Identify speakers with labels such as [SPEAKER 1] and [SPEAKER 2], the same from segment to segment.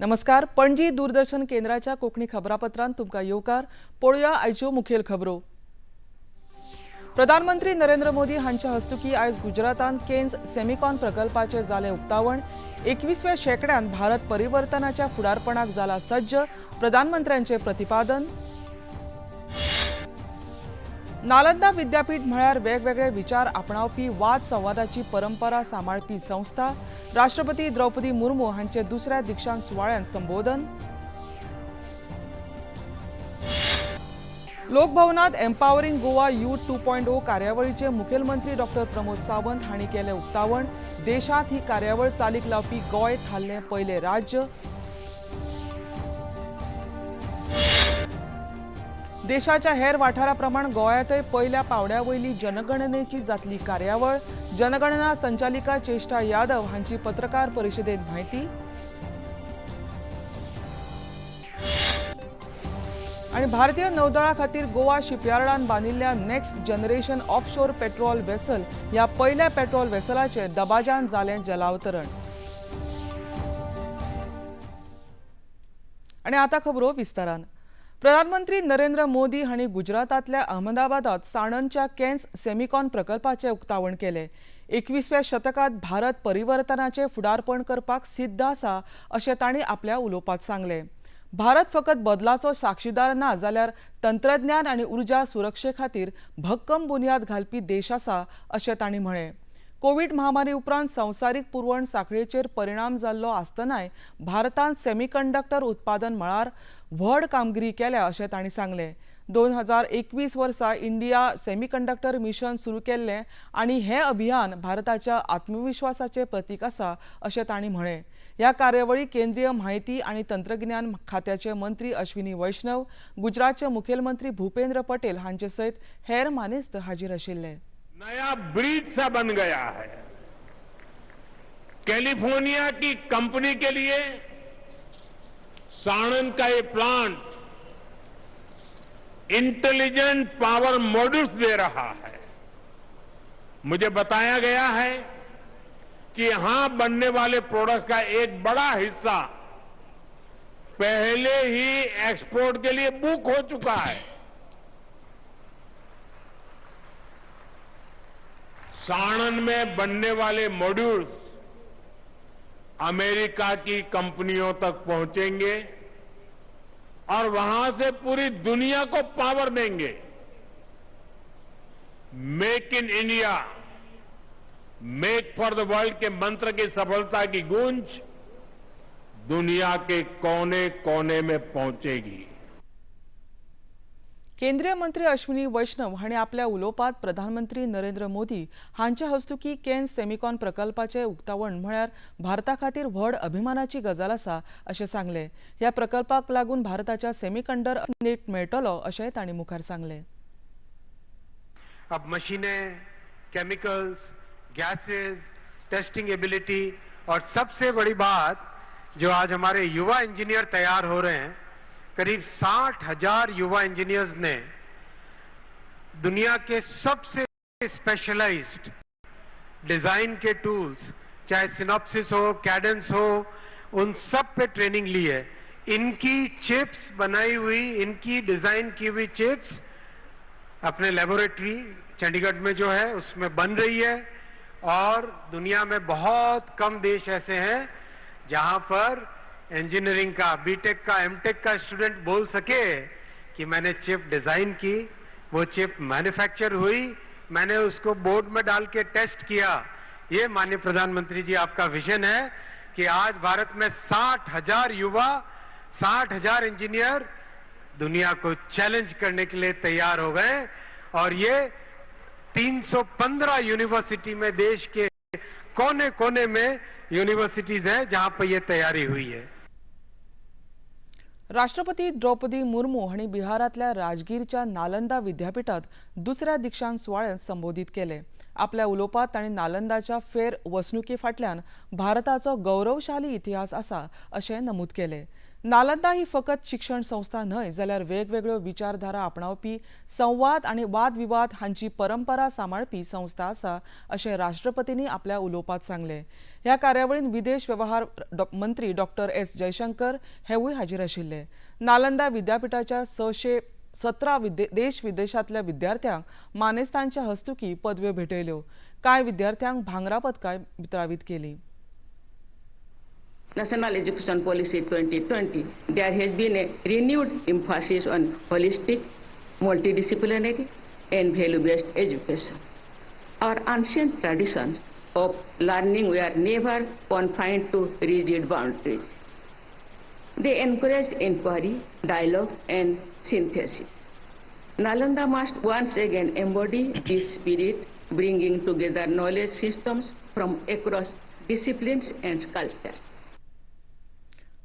[SPEAKER 1] नमस्कार। पणजी दूरदर्शन केंद्राच्या कोंकणी खबरापत्रांत तुमकां येवकार। पळोवया आयच्यो मुखेल खबरो। प्रधानमंत्री नरेंद्र मोदी हांच्या हस्तुकी आयज गुजरातांत केन्स सेमिकॉन प्रकल्पाचे जाले उक्तावण। 21व्या शेंकड्यान भारत परिवर्तनाच्या फुडारपणाक जाला सज्ज, प्रधानमंत्र्यांचे प्रतिपादन। नालंदा विद्यापीठ म्हळ्यार वेगवेगळे विचार आपणावपी वाद संवादाची परंपरा सांबाळपी संस्था। राष्ट्रपती द्रौपदी मुर्मू हांचे दुसऱ्या दीक्षांत सुवाळ्यात संबोधन। लोकभवनात एम्पावरिंग गोवा यूथ 2.0 कार्यावळीचे मुखेलमंत्री डॉ. प्रमोद सावंत हांणी केले उक्तावण। देशांत ही कार्यावळ चालीक लावपी गोंय थारलें पयलें राज्य। देशाच्या हेर वाठारा प्रमाण गोंयांतय पयल्या पावड्या वयली जनगणनेची जातली कार्यावळ। जनगणना संचालिका चेष्टा यादव हांची पत्रकार परिशदेंत म्हायती। आणि भारतीय नौदळा खातीर गोवा शिपयार्डान बांदिल्ल्या next generation offshore patrol vessel ह्या पयल्या पेट्रोल वेसलाचे दबाज्यान जालें जलावतरण। आणि आता खबरो विस्तारान। प्रधानमंत्री नरेंद्र मोदी हांणी गुजरातांतल्या अहमदाबादात साणंदच्या केन्स सेमिकॉन प्रकल्पाचे उक्तावण केले। 21व्या शतकात भारत परिवर्तनाचे फुडारपण करपाक सिद्ध आसा अशें तांणी आपल्या उलोवपांत सांगलें। भारत फकत बदलाचो साक्षीदार ना जाल्यार तंत्रज्ञान आनी उर्जा सुरक्षे खातीर भक्कम बुन्याद घालपी देश आसा अशें तांणी म्हळें। कोविड महामारी उपरांत संवसारीक पुरवण साखळेचेर परिणाम जाल्लो आसतनाय भारतांत सेमीकंडक्टर उत्पादन मळार व्हड कामगिरी केल्या अशें तांणी सांगलें। 2021 वर्सा इंडिया सेमीकंडक्टर मिशन सुरू केल्लें आनी हें अभियान भारताच्या आत्मविश्वासाचें प्रतीक आसा अशें तांणी म्हळें। ह्या कार्यावळीक केंद्रीय म्हायती आनी तंत्रज्ञान खात्याचे मंत्री अश्विनी वैष्णव, गुजरातचे मुखेलमंत्री भूपेंद्र पटेल हांचे सयत हेर मानेस्त हाजीर आशिल्ले।
[SPEAKER 2] नया ब्रिज सा बन गया है। कैलिफोर्निया की कंपनी के लिए साणंद का ये प्लांट इंटेलिजेंट पावर मॉड्यूल्स दे रहा है। मुझे बताया गया है कि यहां बनने वाले प्रोडक्ट्स का एक बड़ा हिस्सा पहले ही एक्सपोर्ट के लिए बुक हो चुका है। साणंद में बनने वाले मॉड्यूल्स अमेरिका की कंपनियों तक पहुंचेंगे और वहां से पूरी दुनिया को पावर देंगे। Make in India, make for the world के मंत्र की सफलता की गूंज दुनिया के कोने कोने में पहुंचेगी।
[SPEAKER 1] केंद्रीय मंत्री अश्विनी वैष्णव हांणी आपल्या उलोवपांत प्रधानमंत्री नरेंद्र मोदी हांच्या हस्तुकी केन्स सेमिकॉन प्रकल्पाचे उक्तावण म्हळ्यार भारता खातीर व्हड अभिमानाची गजाल आसा अशें सांगलें। ह्या प्रकल्पाक लागून भारताच्या सेमीकंडक्टर नेट मेळटलो अशेंय तांणी मुखार सांगलें।
[SPEAKER 3] अब मशीनें, केमिकल्स, गैसेस, टेस्टिंग एबिलिटी और सबसे बड़ी बात जो आज हमारे युवा इंजीनियर तैयार हो रहे हैं, करीब 60,000 युवा इंजीनियर्स ने दुनिया के सबसे स्पेशलाइज्ड डिजाइन के टूल्स, चाहे सिनॉप्सिस हो, कैडेंस हो, उन सब पे ट्रेनिंग ली है। इनकी चिप्स बनाई हुई, इनकी डिजाइन की हुई चिप्स अपने लेबोरेटरी चंडीगढ़ में जो है उसमें बन रही है। और दुनिया में बहुत कम देश ऐसे हैं जहां पर इंजीनियरिंग का, बीटेक का, एमटेक का स्टूडेंट बोल सके कि मैंने चिप डिजाइन की, वो चिप मैन्युफैक्चर हुई, मैंने उसको बोर्ड में डाल के टेस्ट किया। ये माननीय प्रधानमंत्री जी आपका विजन है कि आज भारत में 60,000 युवा, 60,000 इंजीनियर दुनिया को चैलेंज करने के लिए तैयार हो गए। और ये 315 यूनिवर्सिटी में, देश के कोने कोने में यूनिवर्सिटीज हैं जहां पर यह तैयारी हुई है।
[SPEAKER 1] राष्ट्रपती द्रौपदी मुर्मू हांणी बिहारातल्या राजगीरच्या नालंदा विद्यापीठात दुसऱ्या दीक्षांत सुवाळ्यात संबोधित केले। आपल्या उलोवपांत तांणी नालंदाच्या फेर वसणुके फाटल्यान भारताचो गौरवशाली इतिहास आसा अशें नमूद केलें। नालंदा ही फकत शिक्षण संस्था न्हय जाल्यार वेगवेगळ्यो विचारधारा आपणावपी संवाद आनी वादविवाद हांची परंपरा सांबाळपी संस्था आसा अशें राष्ट्रपतींनी आपल्या उलोवपांत सांगलें. ह्या कार्यावळींत विदेश वेव्हार मंत्री डॉक्टर एस जयशंकर हेवूय हाजीर आशिल्ले. नालंदा विद्यापीठाच्या 617 देश विदेशांतल्या विद्यार्थ्यांक मानेस्तांच्या हस्तुकीं पदव्यो भेटयल्यो. कांय विद्यार्थ्यांक भांगरा पदकाय वितरावीत केली.
[SPEAKER 4] National Education Policy 2020, there has been a renewed emphasis on holistic, multidisciplinary and value-based education. Our ancient traditions of learning were never confined to rigid boundaries. They encouraged inquiry, dialogue and synthesis. Nalanda must once again embody this spirit, bringing together knowledge systems from across disciplines and cultures.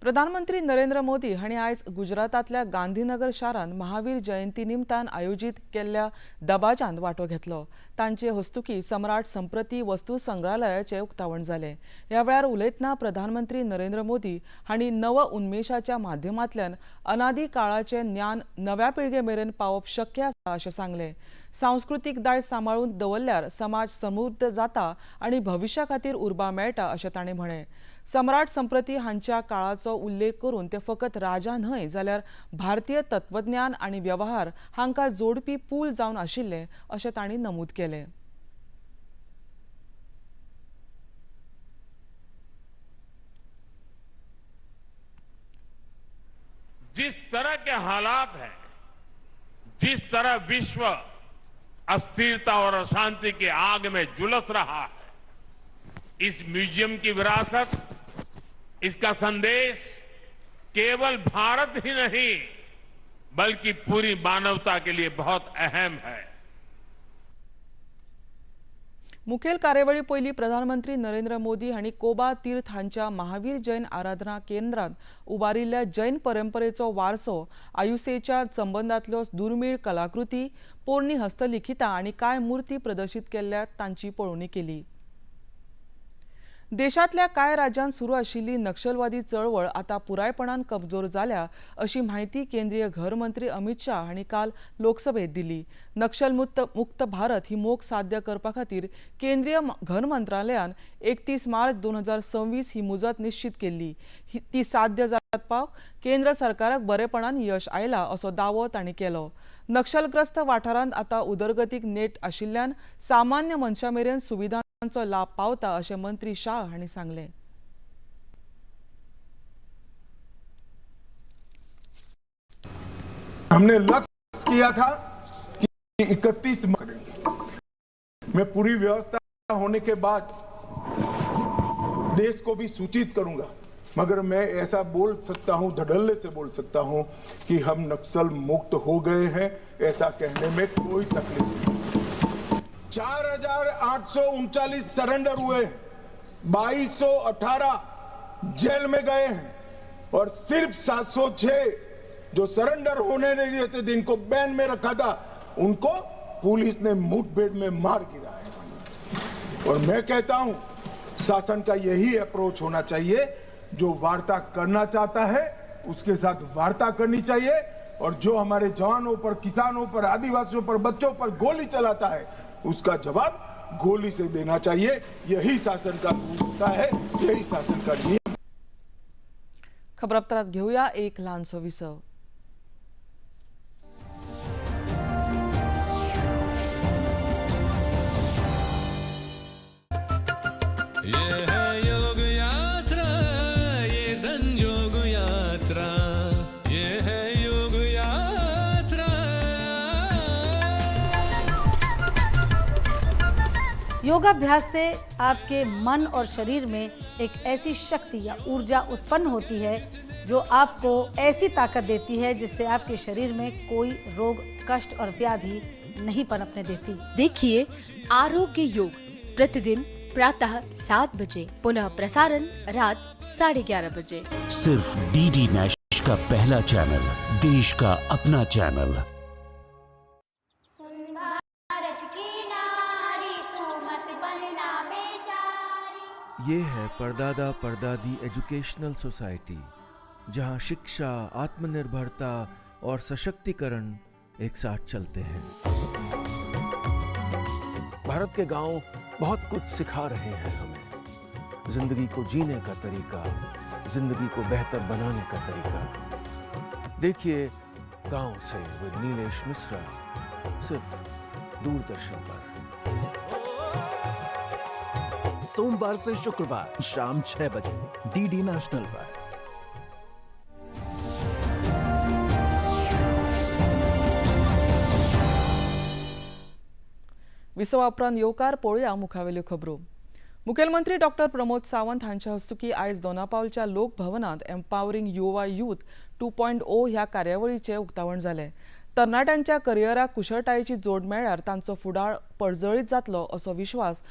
[SPEAKER 1] प्रधानमंत्री नरेंद्र मोदी हांणी आयज गुजरातांतल्या गांधीनगर शारांत महावीर जयंती निमतान आयोजीत केल्ल्या दबाज्यांत वांटो घेतलो. तांचे हस्तुकीं सम्राट संप्रती वस्तू संग्रहालयाचें उक्तावण जालें. ह्या वेळार उलयतना प्रधानमंत्री नरेंद्र मोदी हांणी नव उन्मेशाच्या माध्यमांतल्यान अनादी काळाचें ज्ञान नव्या पिळगे मेरेन पावप शक्य आसा अशें सांगलें. सांस्कृतीक दायज सांबाळून दवरल्यार समाज समृद्ध जाता आनी भविश्या खातीर उर्बा मेळटा अशें ताणें म्हळें. सम्राट संप्रती हांच्या काळाचो उल्लेख करून ते फकत राजा न्हय जाल्यार भारतीय तत्वज्ञान आनी व्यवहार हांकां जोडपी पूल जावन आशिल्ले अशें तांणी नमूद केलें.
[SPEAKER 2] जिस तरह के हालात हैं, जिस तरह विश्व अस्थिरता और अशांति की आग में झुलस रहा है, इस म्यूजियम की विरासत, इसका संदेश केवल भारत ही नहीं बल्कि पूरी मानवता के लिए बहुत अहम है.
[SPEAKER 1] मुखेल कार्यावळी पयलीं प्रधानमंत्री नरेंद्र मोदी हांणी कोबा तीर्थ हांच्या महावीर जैन आराधना केंद्रांत उबारिल्ल्या जैन परंपरेचो वारसो आयुसेच्या संबंदांतल्यो दुर्मीळ कलाकृती, पोरणी हस्तलिखितां आनी कांय मुर्ती प्रदर्शीत केल्ल्या तांची पळोवणी केली. देशांतल्या कांय राज्यांत सुरू आशिल्ली नक्षलवादी चळवळ आतां पुरायपणान कमजोर जाल्या अशी माहिती केंद्रीय घर मंत्री अमित शाह हांणी काल लोकसभेत दिली. नक्षलमुक्त भारत ही मोख साध्य करपा खातीर केंद्रीय घर मंत्रालयान 31 मार्च 2026 ही मुजत निश्चित केल्ली. ती साध्य जावपाक केंद्र सरकाराक बरेपणान यश आयला असो दावो तांणी केलो. नक्षलग्रस्त वाठारांत आतां उदरगतीक नेट आशिल्ल्यान सामान्य मनशां मेरेन सुविधांचो लाभ पावता अशें मंत्री शाह हांणी सांगलें.
[SPEAKER 5] हमने लक्ष्य किया था कि 31 में पूरी व्यवस्था होने के बाद देश को भी सूचित करूंगा, मगर मैं ऐसा बोल सकता हूं, धड़ल्ले से बोल सकता हूं कि हम नक्सल मुक्त हो गए हैं, ऐसा कहने में कोई तकलीफ नहीं. 4839 सरेंडर हुए, 2218 जेल में गए हैं और सिर्फ 706 जो सरेंडर होने नहीं देते थे, इनको बैन में रखा था, उनको पुलिस ने मुठभेड़ में मार गिराया. और मैं कहता हूं शासन का यही अप्रोच होना चाहिए. जो वार्ता करना चाहता है उसके साथ वार्ता करनी चाहिए, और जो हमारे जवानों पर, किसानों पर, आदिवासियों पर, बच्चों पर गोली चलाता है उसका जवाब गोली से देना चाहिए. यही शासन का रूल होता है, यही शासन का नियम.
[SPEAKER 1] खबरांत घेऊया एक ल्हानसो विसव.
[SPEAKER 6] ये है योग यात्रा, ये संयोग यात्रा, ये है योग यात्रा.
[SPEAKER 7] योगाभ्यास से आपके मन और शरीर में एक ऐसी शक्ति या ऊर्जा उत्पन्न होती है जो आपको ऐसी ताकत देती है जिससे आपके शरीर में कोई रोग, कष्ट और व्याधि नहीं पनपने देती.
[SPEAKER 8] देखिए आरोग्य योग प्रतिदिन प्रातः 7 बजे, पुनः प्रसारण रात 11:30 बजे.
[SPEAKER 9] सिर्फ डीडी नेशनल का पहला चैनल, देश का अपना चैनल.
[SPEAKER 10] सुन भारत की नारी, तू मत बनना बेचारी.
[SPEAKER 11] ये है परदादा परदादी एजुकेशनल सोसाइटी, जहां शिक्षा, आत्मनिर्भरता और सशक्तिकरण एक साथ चलते हैं। भारत के गांव बहुत कुछ सिखा रहे हैं हमें। जिंदगी को जीने का तरीका, जिंदगी को बेहतर बनाने का तरीका। देखिए गांव से विद नीलेश मिश्रा, सिर्फ दूरदर्शन पर।
[SPEAKER 12] सोमवार से शुक्रवार शाम 6 बजे डीडी नेशनल पर।
[SPEAKER 1] विसवा उपरांत येवकार पळोवया मुखावेल्यो खबरो। मुखेलमंत्री डॉक्टर प्रमोद सावंत हांच्या हस्तुकी आयज दोनापावलच्या लोक भवनांत एम्पावरिंग युवा यूथ 2.0 ह्या कार्यावळीचें उक्तावण जालें। तरणाट्यांच्या करियराक कुशळटायेची जोड मेळ्ळ्यार तांचो फुडार पडजळीत जातलो असो विश्वास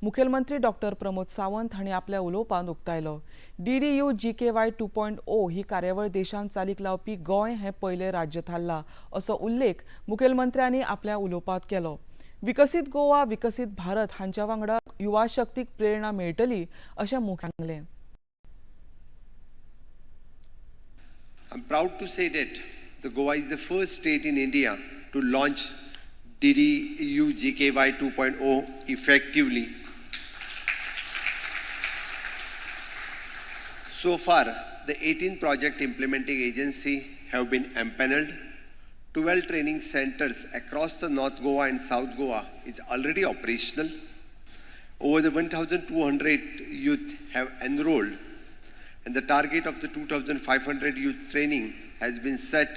[SPEAKER 1] मुखेलमंत्री डॉक्टर प्रमोद सावंत हांणी आपल्या उलोवपांत उक्तायलो। DDU GKY 2.0 ही कार्यावळ देशांत चालीक लावपी गोंय हें पयलें राज्य थारला असो उल्लेख मुखेलमंत्र्यांनी आपल्या उलोवपांत केलो। विकसीत गोवा, विकसीत भारत हांच्या वांगडा युवा शक्तीक प्रेरणा मेळटली अशें मुखेलमंत्र्यांनी सांगलें।
[SPEAKER 13] I'm proud to say that the Goa is the first state in India to launch DDU GKY 2.0 effectively. So far, the 18 project implementing agency have been empaneled. 12 training centers across the North Goa and South Goa is already operational. Over the 1,200 youth have enrolled, and the target of the 2,500 youth training has been set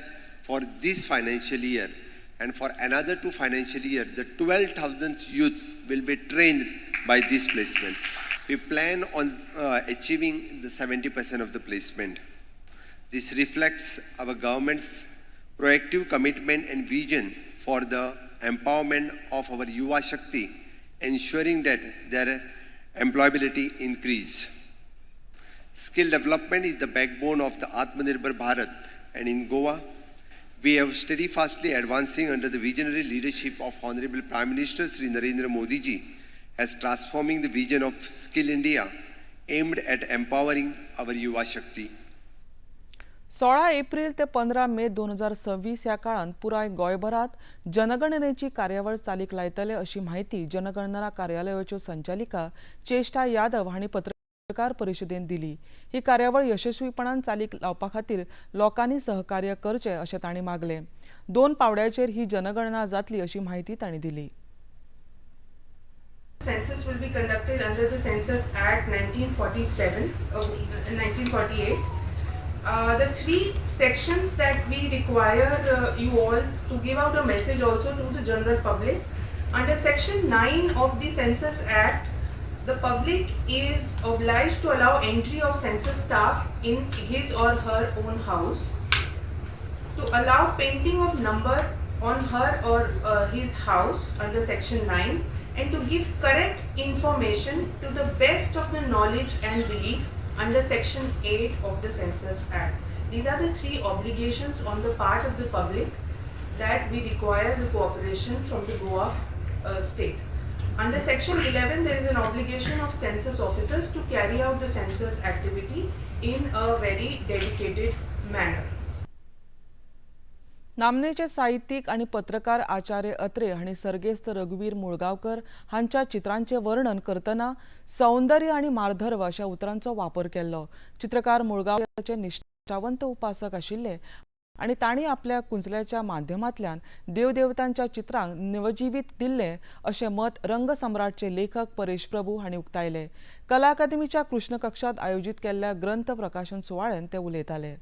[SPEAKER 13] for this financial year. And for another 2 financial years, the 12,000 youths will be trained by these placements. We plan on achieving the 70% of the placement. This reflects our government's proactive commitment and vision for the empowerment of our Yuva Shakti, ensuring that their employability increase. Skill development is the backbone of the Atmanirbhar Bharat, and in Goa, we have steadfastly advancing under the visionary leadership of Honorable Prime Minister Sri Narendra Modi ji as transforming the vision of Skill India aimed at empowering our Yuva Shakti.
[SPEAKER 1] 16 April ते 15 मे 2026 ह्या काळात पुराय गोंयभरात जनगणनेची कार्यावळ चालीक लायतले अशी माहिती जनगणना कार्यालयाच्यो संचालिका चेष्टा यादव हांणी पत्रकार परिशदेंत दिली। ही कार्यावळ यशस्वीपणान चालीक लावपा खातीर लोकांनी सहकार्य करचे अशें तांणी मागलें। 2 पावड्याचेर ही जनगणना जातली अशी माहिती तांणी दिली।
[SPEAKER 14] Census will be conducted under the Census Act 1948. The 3 sections that we require you all to give out a message also to the general public. Under Section 9 of the Census Act, the public is obliged to allow entry of census staff in his or her own house, to allow painting of number on her or his house under Section 9, and to give correct information to the best of the knowledge and belief under Section 8 of the Census Act. These are the 3 obligations on the part of the public that we require the cooperation from the Goa state. Under Section 11, there is an obligation of census officers to carry out the census activity in a very dedicated manner.
[SPEAKER 1] नामनेचे साहित्यीक आणि पत्रकार आचार्य अत्रे हांणी सर्गेस्त रघुवीर मुळगांवकर हांच्या चित्रांचे वर्णन करतना सौंदर्य आणि मार्धर्व अशा उतरांचो वापर केल्लो। चित्रकार मुळगांवचे निश्ठावंत उपासक आशिल्ले आणि तांणी आपल्या कुंचल्याच्या माध्यमांतल्यान देवदेवतांच्या चित्रांक नवजिवीत दिल्ले अशें मत रंग सम्राटचे लेखक परेश प्रभू हांणी उक्तायले। कला अकादमीच्या कृष्ण कक्षात आयोजीत केल्ल्या ग्रंथ प्रकाशन सुवाळ्यात ते उलयताले।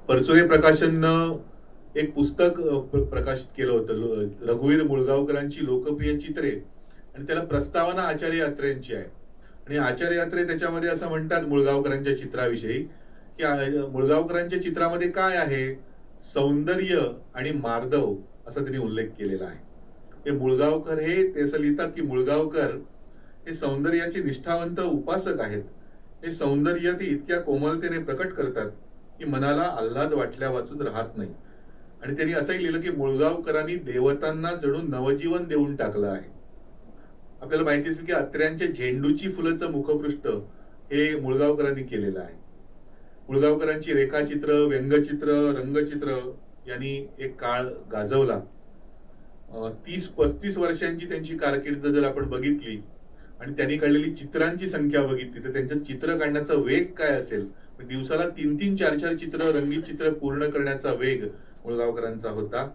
[SPEAKER 15] परचुरे प्रकाशननं एक पुस्तक प्रकाशित केलं होतं रघुवीर मुळगावकरांची लोकप्रिय चित्रे, आणि त्याला प्रस्तावना आचार्य अत्रेंची आहे। आणि आचार्य अत्रे त्याच्यामध्ये असं म्हणतात मुळगावकरांच्या चित्राविषयी की मुळगावकरांच्या चित्रामध्ये काय आहे, सौंदर्य आणि मार्दव असा त्यांनी उल्लेख केलेला आहे। हे मुळगावकर ते असं लिहितात की मुळगावकर हे सौंदर्याचे निष्ठावंत उपासक आहेत। हे सौंदर्य ते इतक्या कोमलतेने प्रकट करतात की मनाला आल्हाद वाटल्या वाचून राहत नाही। आणि त्यांनी असंही लिहिलं की मुळगावकरांनी देवतांना जणू नवजीवन देऊन टाकलं आहे. आपल्याला माहिती असेल की अत्र्यांच्या झेंडूची फुलाचं मुखपृष्ठ हे मुळगावकरांनी केलेलं आहे. मुळगावकरांची रेखाचित्र, व्यंगचित्र, रंगचित्र यांनी एक काळ गाजवला. 30-35 वर्षांची त्यांची कारकीर्द जर आपण बघितली आणि त्यांनी काढलेली चित्रांची संख्या बघितली तर त्यांचं चित्र काढण्याचा वेग काय असेल. दिवसाला 3-3, 4-4 चित्र, रंगीत चित्र पूर्ण करण्याचा वेग मुळगावकरांचा होता.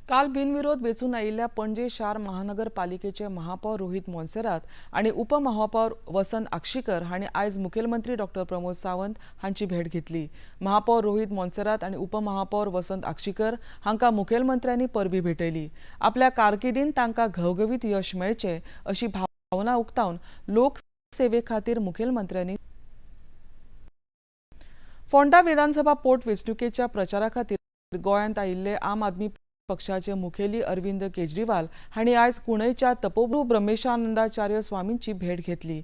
[SPEAKER 1] काल बिनविरोध वेचून आयिल्ल्या पणजी शार महानगरपालिकेचे महापौर रोहित मोन्सेरात आणि उपमहापौर वसंत आक्षीकर हांणी आयज मुखेलमंत्री डॉक्टर प्रमोद सावंत हांची भेट घेतली. महापौर रोहित मोन्सेरात आणि उपमहापौर वसंत आक्षीकर हांकां मुखेलमंत्र्यांनी परबी भेटयली. आपल्या कारकिर्दींत तांकां घवघवीत यश मेळचें अशी भावना उक्तावन लोकसेवे खातीर मुखेलमंत्र्यांनी फोंडा विधानसभा पोटवेंचणुकेच्या प्रचारा खातीर गोंयांत आयिल्ले आम आदमी पक्षाचे मुखेली अरविंद केजरीवाल हांणी आयज कुणयच्या तपोप्रभू ब्रह्मेशानंदाचार्य स्वामींची भेट घेतली.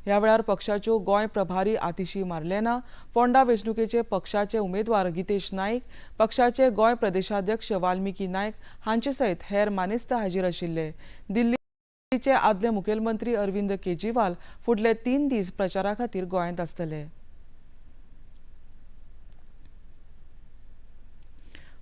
[SPEAKER 1] ह्या वेळार पक्षाच्यो गोंय प्रभारी आतिशी मार्लेना, फोंडा वेंचणुकेचे पक्षाचे उमेदवार गितेश नाईक, पक्षाचे गोंय प्रदेशाध्यक्ष वाल्मिकी नायक हांचे सयत हेर मानेस्त हाजीर आशिल्ले. दिल्लीचे आदले मुखेलमंत्री अरविंद केजरीवाल फुडले 3 दीस प्रचारा खातीर गोंयांत आसतले.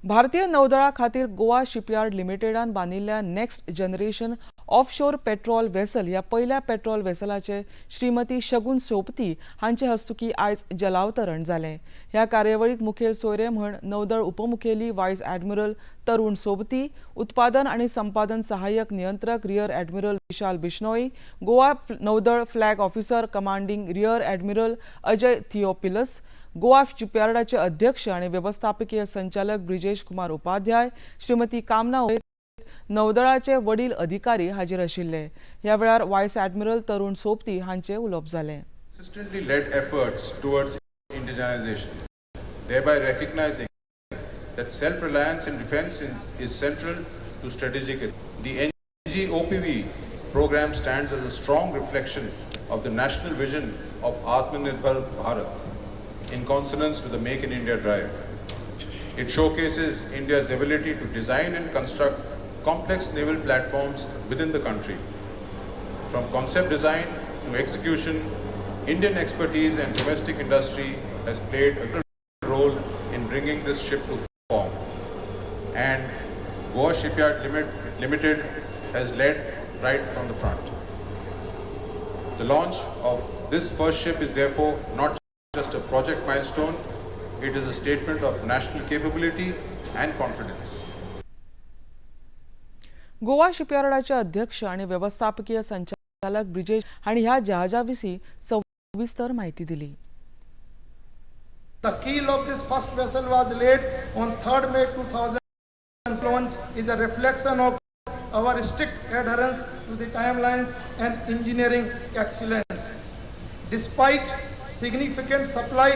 [SPEAKER 1] भारतीय नौदळा खातीर गोवा शिपयार्ड लिमिटेडान बांदिल्ल्या next generation offshore patrol vessel ह्या पयल्या पेट्रोल वेसलाचे श्रीमती शगुन सोपती हांचे हस्तुकी आयज जलावतरण जालें. ह्या कार्यावळीक मुखेल सोयरे म्हण नौदळ उपमुखेली व्हायस ॲडमिरल तरुण सोबती, उत्पादन आणि संपादन सहाय्यक नियंत्रक रियर ॲडमिरल विशाल बिश्नोई, गोवा नौदळ flag officer commanding rear admiral Ajay Theophilus, Goa शिपयार्डाचे अध्यक्ष आणि व्यवस्थापकीय संचालक ब्रिजेश कुमार उपाध्याय, श्रीमती कामना नौदळाचे वडील अधिकारी हाजीर आशिल्ले. ह्या वेळार व्हायस ॲडमिरल तरुण सोबती हांचे उलोवप जालें.
[SPEAKER 16] Consistently led efforts towards indigenization, thereby recognizing that self-reliance in defense is central to strategic. The NGOPV program stands as a strong reflection of the national vision of Atmanirbhar Bharat, in consonance with the Make in India drive. It showcases India's ability to design and construct complex naval platforms within the country. From concept design to execution, Indian expertise and domestic industry has played a critical role in bringing this ship to form. And Goa Shipyard Limited has led right from the front. The launch of this first ship is therefore not just a project milestone, it is a statement of national capability and confidence.
[SPEAKER 1] Goa शिपयार्डाचे अध्यक्ष आणि व्यवस्थापकीय संचालक ब्रिजेश हांणी ह्या जहाजाविशीं सविस्तर माहिती दिली.
[SPEAKER 17] The keel of this first vessel was laid on 3rd May 2000. Launch is a reflection of our strict adherence to the timelines and engineering excellence. Despite significant supply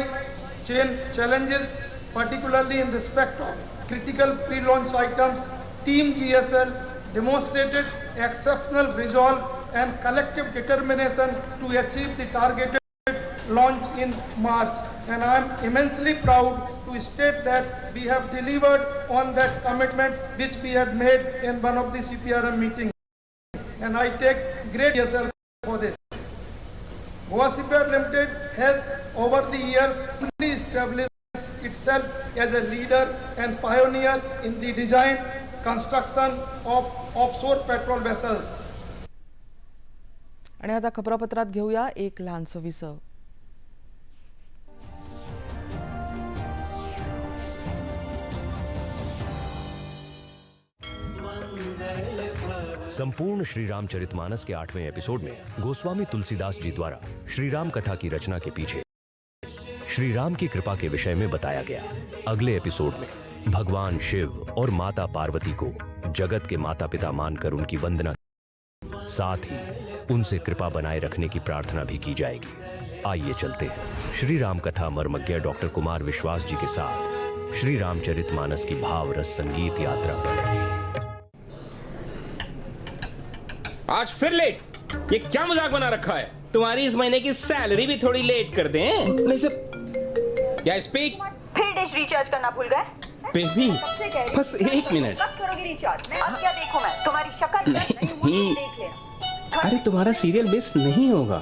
[SPEAKER 17] chain challenges, particularly in respect of critical pre-launch items, Team GSL demonstrated exceptional resolve and collective determination to achieve the targeted launch in March. And I am immensely proud to state that we have delivered on that commitment which we had made in one of the CPRM meetings. And I take great GSL for this. Goa Shipyard Limited has over the years established itself as a leader and pioneer in the design, construction of offshore petrol vessels.
[SPEAKER 1] आणि आता खबरापत्रात घेऊया एक लहानसो विसव.
[SPEAKER 18] संपूर्ण श्री रामचरितमानस के 8वें episode में गोस्वामी तुलसीदास जी द्वारा श्री राम कथा की रचना के पीछे श्री राम की कृपा के विषय में बताया गया. अगले एपिसोड में भगवान शिव और माता पार्वती को जगत के माता पिता मानकर उनकी वंदना, साथ ही उनसे कृपा बनाए रखने की प्रार्थना भी की जाएगी. आइए चलते हैं श्री राम कथा मर्मज्ञ डॉक्टर कुमार विश्वास जी के साथ श्री रामचरितमानस की भाव रस संगीत यात्रा पर.
[SPEAKER 19] आज फिर लेट? ये क्या मजाक बना रखा है? तुम्हारी इस महीने की सैलरी भी थोड़ी लेट कर दें? या स्पीक.
[SPEAKER 10] फिर
[SPEAKER 20] परसेंटेज रिचार्ज करना भूल गए?
[SPEAKER 19] बेबी बस 1 मिनट।
[SPEAKER 20] कब करोगे रिचार्ज? मैं अब क्या देखूं मैं? तुम्हारी शक्ल
[SPEAKER 19] नहीं।
[SPEAKER 20] देख लेना।
[SPEAKER 19] अरे तुम्हारा सीरियल मिस नहीं होगा,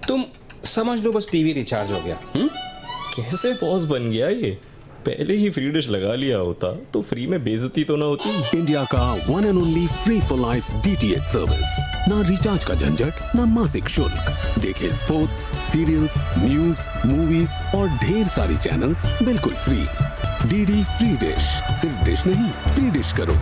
[SPEAKER 19] तुम समझ लो बस टीवी रिचार्ज हो गया।
[SPEAKER 18] कैसे बॉस बन गया ये? पहले ही फ्री डिश लगा लिया होता तो फ्री में बेइज्जती तो ना होती।
[SPEAKER 9] इंडिया का one end only free for life DTH service. ना रिचार्ज का झंझट, ना मासिक शुल्क। देखिए स्पोर्ट्स, सीरियल्स, न्यूज, मूवीज और ढेर सारी चैनल्स बिल्कुल फ्री। DD free dish. सिर्फ डिश नहीं, फ्री डिश करो।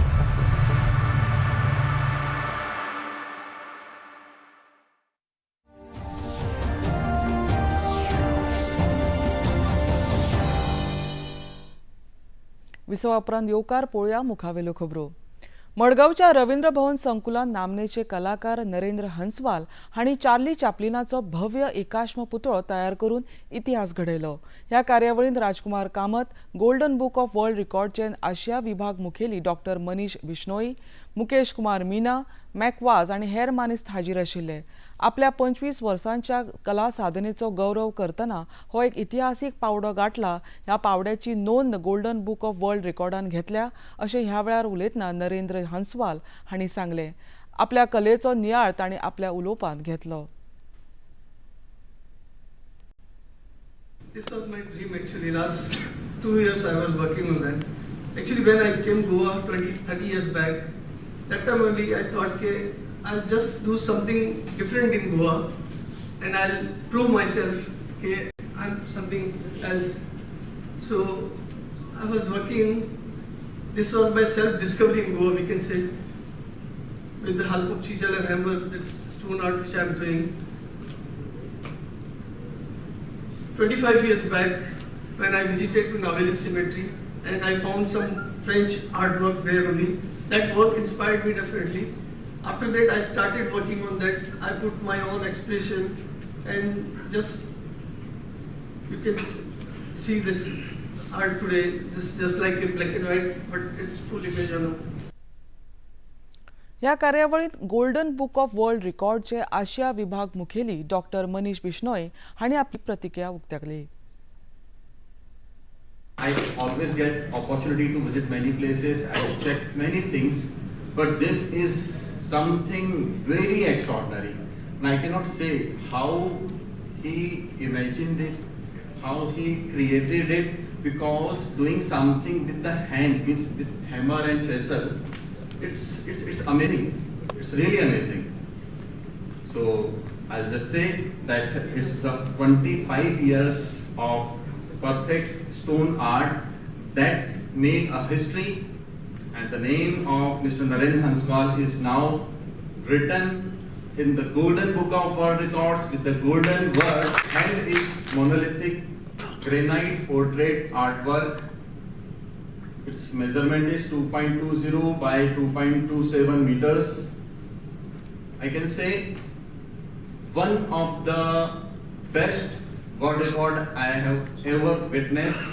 [SPEAKER 1] विसवा उपरांत येवकार पळोवया मुखावेल्यो खबरो। मडगांवच्या रवींद्र भवन संकुलान नामनेचे कलाकार नरेंद्र हंसवाल हांणी चार्ली चॅप्लिनाचो भव्य एकाश्म पुतळो तयार करून इतिहास घडयलो। ह्या कार्यावळींत Rajkumar Kamat, golden book of world रिकॉर्डचे आशिया विभाग मुखेली डॉ. मनीष बिश्नोई, मुकेश कुमार मीना, मॅकवाज आनी हेर मानेस्त हाजीर आशिल्ले। आपल्या 25 वर्सांच्या कला साधनेचो गौरव करतना हो एक इतिहासीक पावडो गाठला। ह्या पावड्याची नोंद गोल्डन बुक ऑफ वर्ल्ड रिकॉर्डान घेतल्या अशें ह्या वेळार उलयतना नरेंद्र हंसवाल हांणी सांगलें। आपल्या कलेचो नियाळ तांणी आपल्या उलोवपांत घेतलो।
[SPEAKER 17] This was my dream actually. Last 2 years I was working on that. Actually when I came Goa 30 years back, that time only I thought okay, I'll just do something different in Goa and I'll prove myself okay, I'm something else. So I was working, this was my self-discovery in Goa we can say, with the help of chisel and hammer, that stone art which I'm doing. 25 years back, when I visited to Navelim Cemetery and I found some French artwork there only, that work inspired me definitely. After that, I started working on that. I put my own expression and just, you can see this art today, just like in black and white, but it's full image on.
[SPEAKER 1] ह्या कार्यावळीत golden book of world रिकॉर्डचे आशिया विभाग मुखेली डॉ. मनीष बिश्नोई हांणी आपली प्रतिक्रिया उक्तायली।
[SPEAKER 21] I always get opportunity to visit many places, I check many things, but this is something very extraordinary. And I cannot say how he imagined it, how he created it, because doing something with the hand, with hammer and chisel, it's amazing. It's really amazing. So I'll just say that it's the 25 years of perfect stone art that made a history, and the name of Mr. Narendra Hanswal is now written in the Golden Book of World Records with the golden word, and is monolithic granite portrait artwork. Its measurement is 2.20 by 2.27 meters. I can say one of the best world record I have ever witnessed.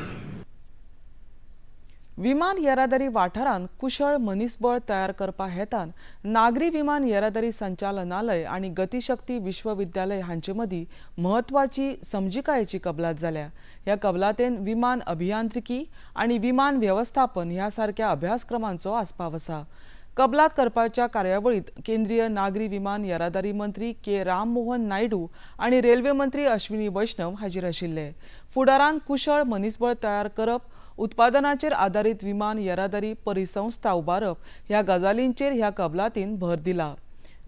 [SPEAKER 1] विमान येरादारी वाठारांत कुशळ मनीसबळ तयार करपा हेतान नागरी विमान येरादारी संचालनालय आणि गतीशक्ती विश्वविद्यालय हांचे मदीं म्हत्वाची समजिकायेची कबलात जाल्या। ह्या कबलातेन विमान अभियांत्रिकी आणि विमान व्यवस्थापन ह्या सारक्या अभ्यासक्रमांचो आस्पाव आसा। कबलात करपाच्या कार्यावळीत केंद्रीय नागरी विमान येरादारी मंत्री के. राम मोहन नायडू आणि रेल्वे मंत्री अश्विनी वैष्णव हाजीर आशिल्ले। फुडारान कुशळ मनीसबळ तयार करप, उत्पादनाचेर आधारित विमान येरादारी परिसंस्था उबारप ह्या गजालींचेर ह्या कबलातीन भर दिला।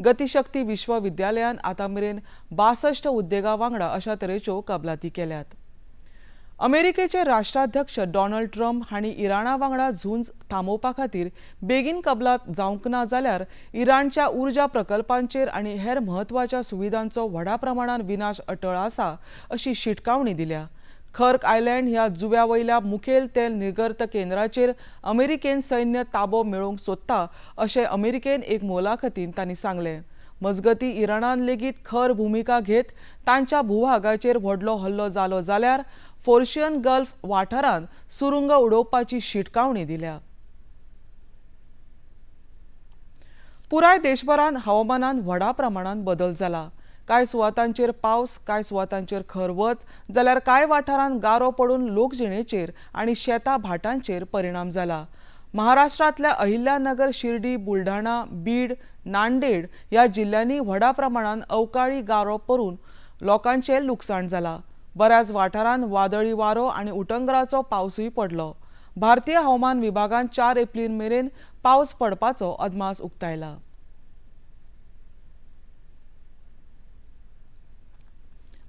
[SPEAKER 1] गतीशक्ती विश्वविद्यालयान आतामेरेन 62 उद्देगा वांगडा अशा तरेच्यो कबलाती केल्यात। अमेरिकेचे राष्ट्राध्यक्ष डोनाल्ड ट्रम्प हांणी इराणा वांगडा झुंज थांबोवपा खातीर बेगीन कबलात जावंक ना जाल्यार इराणच्या उर्जा प्रकल्पांचेर आनी हेर म्हत्वाच्या सुविधांचो व्हडा प्रमाणात विनाश अटळ आसा अशी शिटकावणी दिल्या। खर्क आयलँड ह्या जुव्या वयल्या मुखेल तेल निर्गत केंद्राचेर अमेरिकेन सैन्य ताबो मेळोवंक सोदता अशें अमेरिकेन एक मुलाखतींत तांणी सांगलें। मजगतीं इराणान लेगीत खर भुमिका घेत तांच्या भूभागाचेर व्हडलो हल्लो जालो जाल्यार पर्शियन गल्फ वाठारांत सुरुंग उडोवपाची शिटकावणी दिल्या। पुराय देशभरांत हवामानांत व्हडा प्रमाणात बदल जाला। कांय सुवातांचेर पावस, कांय सुवातांचेर खर वत, जाल्यार कांय वाठारांत गारो पडून लोकजिणेचेर आनी शेतां भाटांचेर परिणाम जाला. महाराष्ट्रांतल्या अहिल्यानगर, शिर्डी, बुलढाणा, बीड, नांदेड ह्या जिल्ल्यांनी व्हडा प्रमाणात अवकाळी गारो पडून लोकांचें लुकसाण जालां. बऱ्याच वाठारांत वादळी वारो आनी उटंगराचो पावसूय पडलो. भारतीय हवामान विभागान 4 एप्रिल मेरेन पावस पडपाचो अदमास उक्तायला.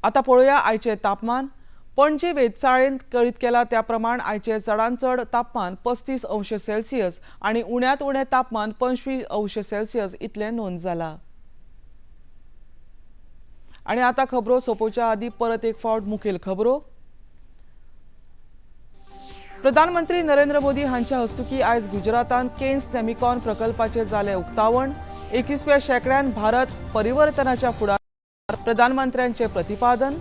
[SPEAKER 1] आतां पळोवया आयचे तापमान. पणजी वेधशाळेन कळीत केला त्या प्रमाण आयचे चडांत चड तापमान 35 अंश सेल्सियस आनी उण्यांत उणें तापमान 25 अंश सेल्सियस इतलें नोंद जाला. आनी आतां खबरो सोंपोवच्या आदीं परत एक फावट मुखेल खबरो. प्रधानमंत्री नरेंद्र मोदी हांच्या हस्तुकीं आयज गुजरातांत केन्स सॅमिकॉन प्रकल्पाचें जालें उक्तावण. 21व्या शेंकड्यान भारत परिवर्तनाच्या फुडारार प्रधानमंत्र्यांचें प्रतिपादन.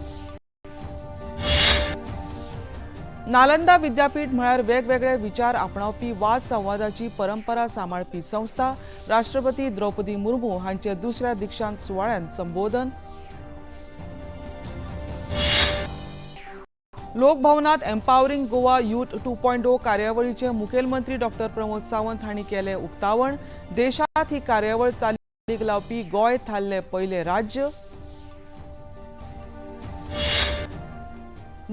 [SPEAKER 1] नालंदा विद्यापीठ म्हळ्यार वेगवेगळे विचार आपणावपी वाद संवादाची परंपरा सांबाळपी संस्था. राष्ट्रपती द्रौपदी मुर्मू हांचे दुसऱ्या दिक्षांत सुवाळ्यात संबोधन. लोकभवनात एम्पावरिंग गोवा यूथ 2.0 कार्यावळीचे मुखेलमंत्री डॉक्टर प्रमोद सावंत हांणी केले उक्तावण. देशांत ही कार्यावळ चालीक लावपी गोंय थारले पयले राज्य.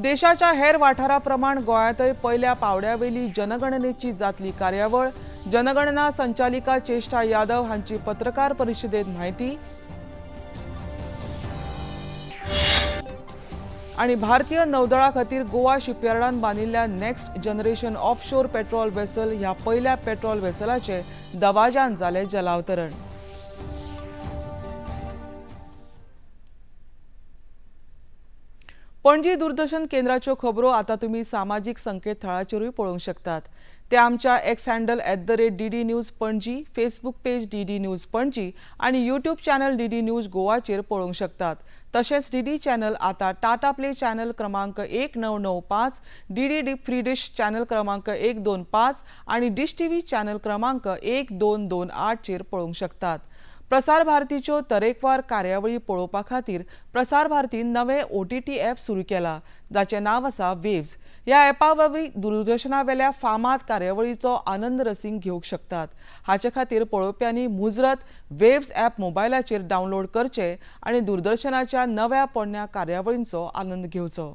[SPEAKER 1] देशाच्या हेर वाठारा प्रमाण गोंयांतय पयल्या पावड्यावेली जनगणनेची जातली कार्यावळ. जनगणना संचालिका चेष्टा यादव हांची पत्रकार परिशदेंत म्हायती. आणि भारतीय नौदळा खातीर गोवा शिपयार्डान बांदिल्ल्या next generation offshore patrol vessel ह्या पयल्या पेट्रोल वेसलाचे दबाज्यान जाले जलावतरण. पणजी दूरदर्शन केंद्राच्यो खबरो आतां तुमी सामाजीक संकेतथळाचेरूय पळोवंक शकतात. ते आमच्या x handle @DD news Panaji, Facebook page DD news Panaji आणि यूट्यूब चॅनल DD न्यूज गोवाचेर पळोवंक शकतात. तशेंच DD चॅनल आतां टाटा प्ले चॅनल क्रमांक 1995, DD फ्री डिश चॅनल क्रमांक 125 आणि डिश TV चॅनल क्रमांक 1228 चेर पळोवंक शकतात. प्रसार भारतीच्यो तरेकवार कार्यावळी पळोवपा खातीर प्रसार भारतीन नवें OTT ॲप सुरू केला, जाचें नांव आसा वेव्स. ह्या ॲपा वरवीं दूरदर्शना वेल्या फामाद कार्यावळीचो आनंद रसींक घेवंक शकतात. हाचे खातीर पळोवप्यांनी मुजरत वेव्स ॲप मोबायलाचेर डावनलोड करचें आनी दूरदर्शनाच्या नव्या पोरण्या कार्यावळींचो आनंद घेवचो.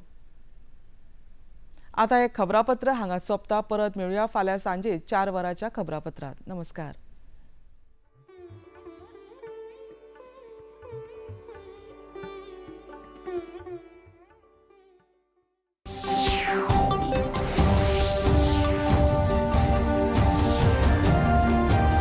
[SPEAKER 1] आतां एक खबरापत्र हांगा सोंपता. परत मेळुया फाल्यां सांजे 4 वरांच्या खबरापत्रांत. नमस्कार.